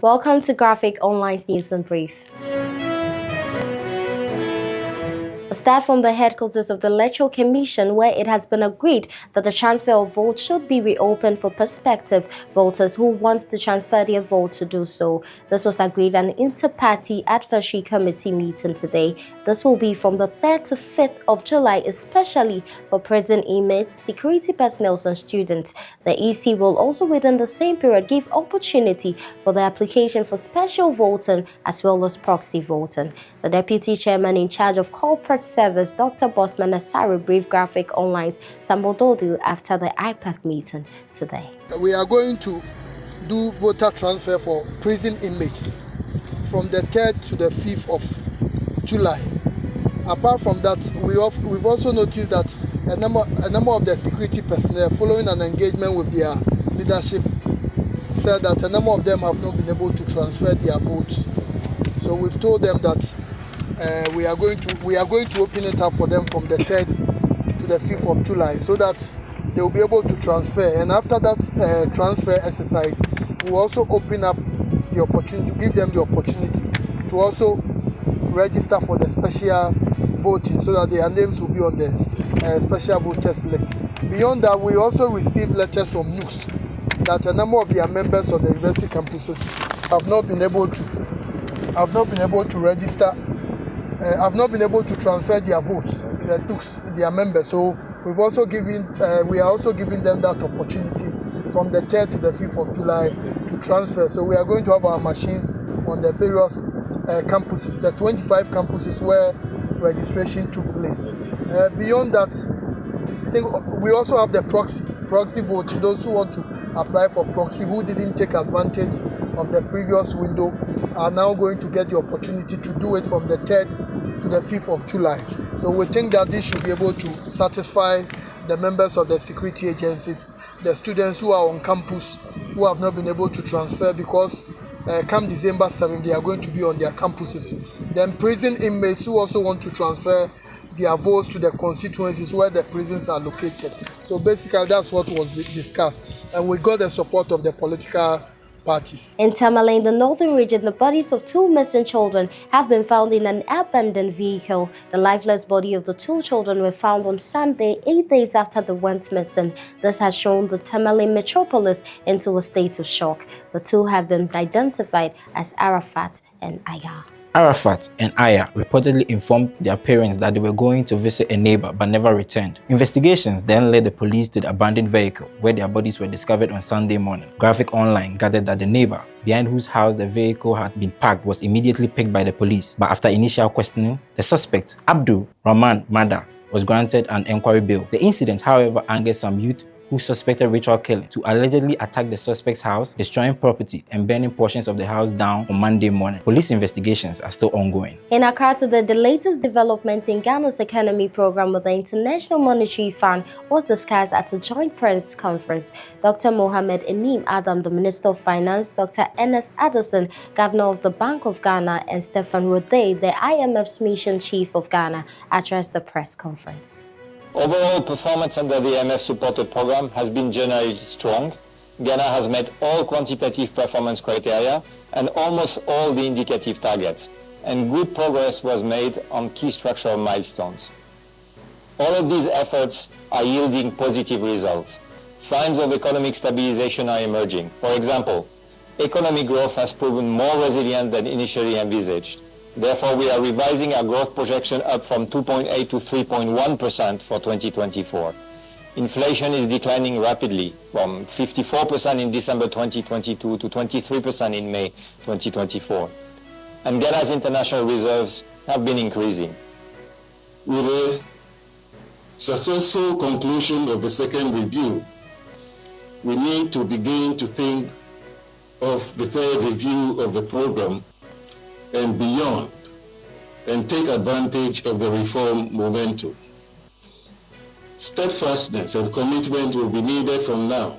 Welcome to Graphic Online's News and Brief. A start from the headquarters of the Electoral Commission, where it has been agreed that the transfer of votes should be reopened for prospective voters who want to transfer their vote to do so. This was agreed at an inter-party advisory committee meeting today. This will be from the 3rd to 5th of July, especially for prison inmates, security personnel and students. The EC will also within the same period give opportunity for the application for special voting as well as proxy voting. The deputy chairman in charge of corporate service, Dr. Bosman Asari, briefed Graphic Online's Sambododu after the IPAC meeting today. We are going to do voter transfer for prison inmates from the 3rd to the 5th of July. Apart from that, we've also noticed that a number of the security personnel, following an engagement with their leadership, said that a number of them have not been able to transfer their votes. So we've told them that we are going to open it up for them from the 3rd to the 5th of July so that they will be able to transfer. And after that transfer exercise, we'll also open up the opportunity, give them the opportunity to also register for the special voting so that their names will be on the special voters list. Beyond that, we also received letters from NUCS that a number of their members on the university campuses have not been able to register. Have not been able to transfer their votes, their members. So we are also giving them that opportunity from the 3rd to the 5th of July to transfer. So we are going to have our machines on the various campuses, the 25 campuses where registration took place. Beyond that, I think we also have the proxy voting. Those who want to apply for proxy, who didn't take advantage of the previous window, are now going to get the opportunity to do it from the 3rd to the 5th of July. So we think that this should be able to satisfy the members of the security agencies, the students who are on campus who have not been able to transfer because come December 7th, they are going to be on their campuses. Then prison inmates who also want to transfer their votes to the constituencies where the prisons are located. So basically that's what was discussed, and we got the support of the political parties. In Tamale, in the northern region, the bodies of 2 missing children have been found in an abandoned vehicle. The lifeless body of the 2 children were found on Sunday, 8 days after they went missing. This has shown the Tamale metropolis into a state of shock. The 2 have been identified as Arafat and Aya. Arafat and Aya reportedly informed their parents that they were going to visit a neighbor but never returned. Investigations then led the police to the abandoned vehicle where their bodies were discovered on Sunday morning. Graphic Online gathered that the neighbor, behind whose house the vehicle had been parked, was immediately picked by the police. But after initial questioning, the suspect, Abdul Rahman Mada, was granted an inquiry bail. The incident, however, angered some youth who suspected ritual killing to allegedly attack the suspect's house, destroying property and burning portions of the house down on Monday morning. Police investigations are still ongoing. In Accra today, the latest development in Ghana's economy program with the International Monetary Fund was discussed at a joint press conference. Dr. Mohamed Enim Adam, the Minister of Finance, Dr. Ernest Addison, Governor of the Bank of Ghana, and Stephen Rodey, the IMF's Mission Chief of Ghana, addressed the press conference. Overall performance under the IMF-supported program has been generally strong. Ghana has met all quantitative performance criteria and almost all the indicative targets, and good progress was made on key structural milestones. All of these efforts are yielding positive results. Signs of economic stabilization are emerging. For example, economic growth has proven more resilient than initially envisaged. Therefore, we are revising our growth projection up from 2.8 to 3.1% for 2024. Inflation is declining rapidly from 54% in December 2022 to 23% in May 2024. And Ghana's international reserves have been increasing. With the successful conclusion of the second review, we need to begin to think of the third review of the program and beyond, and take advantage of the reform momentum. Steadfastness and commitment will be needed from now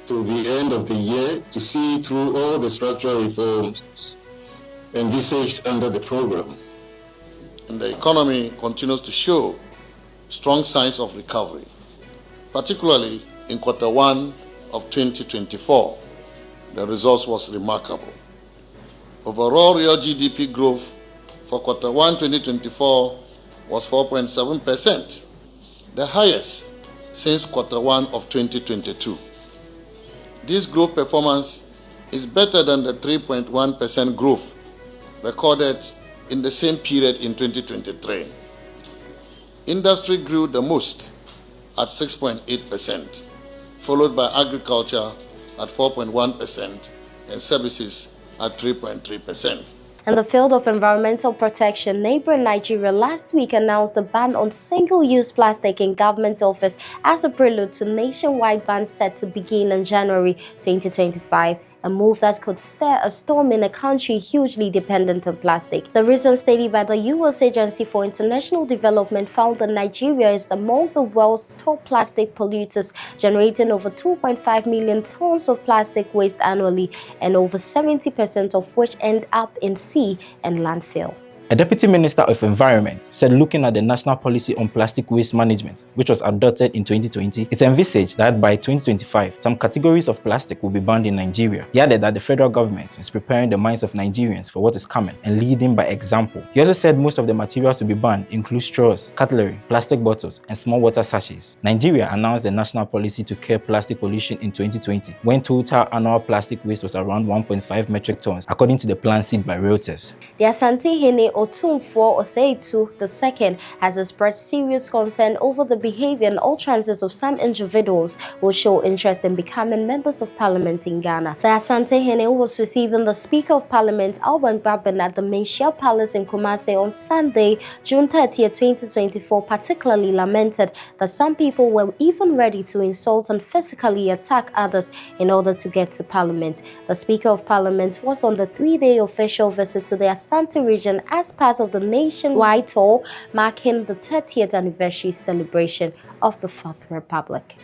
to the end of the year to see through all the structural reforms envisaged under the program. And the economy continues to show strong signs of recovery, particularly in Q1 of 2024. the result was remarkable. Overall real GDP growth for Q1 2024 was 4.7%, the highest since Q1 of 2022. This growth performance is better than the 3.1% growth recorded in the same period in 2023. Industry grew the most at 6.8%, followed by agriculture at 4.1% and services at 3.3%. In the field of environmental protection, neighboring Nigeria last week announced a ban on single-use plastic in government office as a prelude to nationwide ban set to begin in January 2025. A move that could stir a storm in a country hugely dependent on plastic. The recent study by the U.S. Agency for International Development found that Nigeria is among the world's top plastic polluters, generating over 2.5 million tons of plastic waste annually, and over 70% of which end up in sea and landfill. A Deputy Minister of Environment said looking at the National Policy on Plastic Waste Management, which was adopted in 2020, it envisaged that by 2025, some categories of plastic will be banned in Nigeria. He added that the federal government is preparing the minds of Nigerians for what is coming and leading by example. He also said most of the materials to be banned include straws, cutlery, plastic bottles, and small water sachets. Nigeria announced the national policy to curb plastic pollution in 2020, when total annual plastic waste was around 1.5 metric tons, according to the plan seen by Reuters. The Asante Hene Otumfuo Oseitu II has expressed serious concern over the behavior and utterances of some individuals who show interest in becoming members of parliament in Ghana. The Asante Hene was receiving the Speaker of Parliament Alban Babin at the Menchia Palace in Kumasi on Sunday, June 30, 2024, particularly lamented that some people were even ready to insult and physically attack others in order to get to Parliament. The Speaker of Parliament was on the 3-day official visit to the Asante region as part of the nationwide tour marking the 30th anniversary celebration of the Fourth Republic.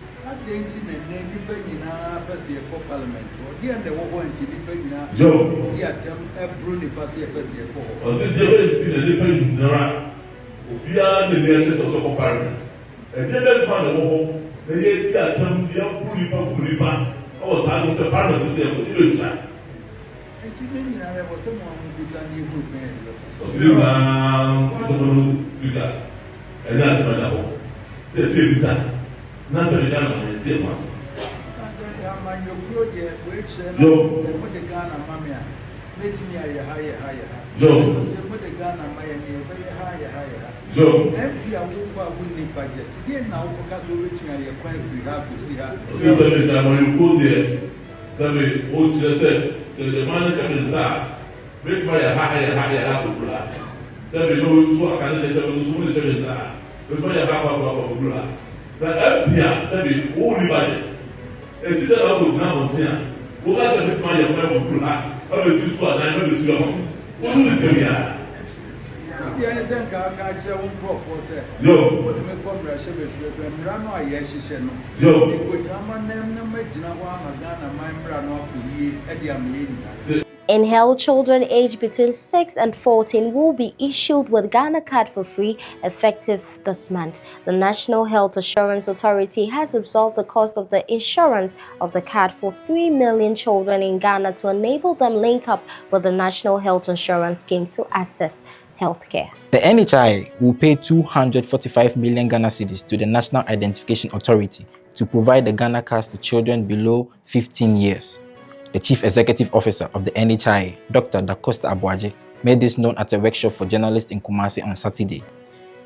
In children aged between 6 and 14 will be issued with Ghana card for free effective this month. The National Health Assurance Authority has absorbed the cost of the insurance of the card for 3 million children in Ghana to enable them link up with the National Health Insurance Scheme to access healthcare. The NHI will pay 245 million Ghana cedis to the National Identification Authority to provide the Ghana cards to children below 15 years. The Chief Executive Officer of the NHI, Dr. Dacosta Abuaje, made this known at a workshop for journalists in Kumasi on Saturday.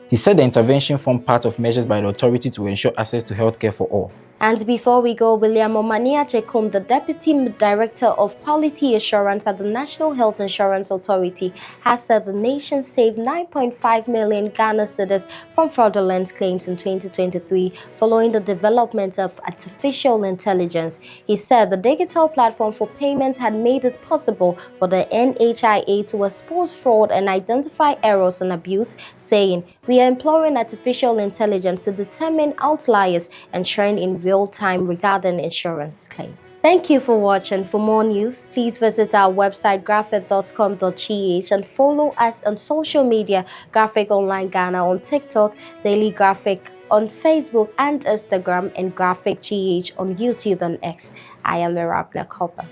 He said the intervention formed part of measures by the authority to ensure access to healthcare for all. And before we go, William Omania Chekum, the Deputy Director of Quality Assurance at the National Health Insurance Authority, has said the nation saved 9.5 million Ghana cedis from fraudulent claims in 2023 following the development of artificial intelligence. He said the digital platform for payment had made it possible for the NHIA to expose fraud and identify errors and abuse, saying, "We are employing artificial intelligence to determine outliers and trend in real time regarding insurance claim." Thank you for watching. For more news, please visit our website graphic.com.gh and follow us on social media, Graphic Online Ghana on TikTok, Daily Graphic on Facebook and Instagram, and Graphic GH on YouTube and X. I am Mirabla Copper.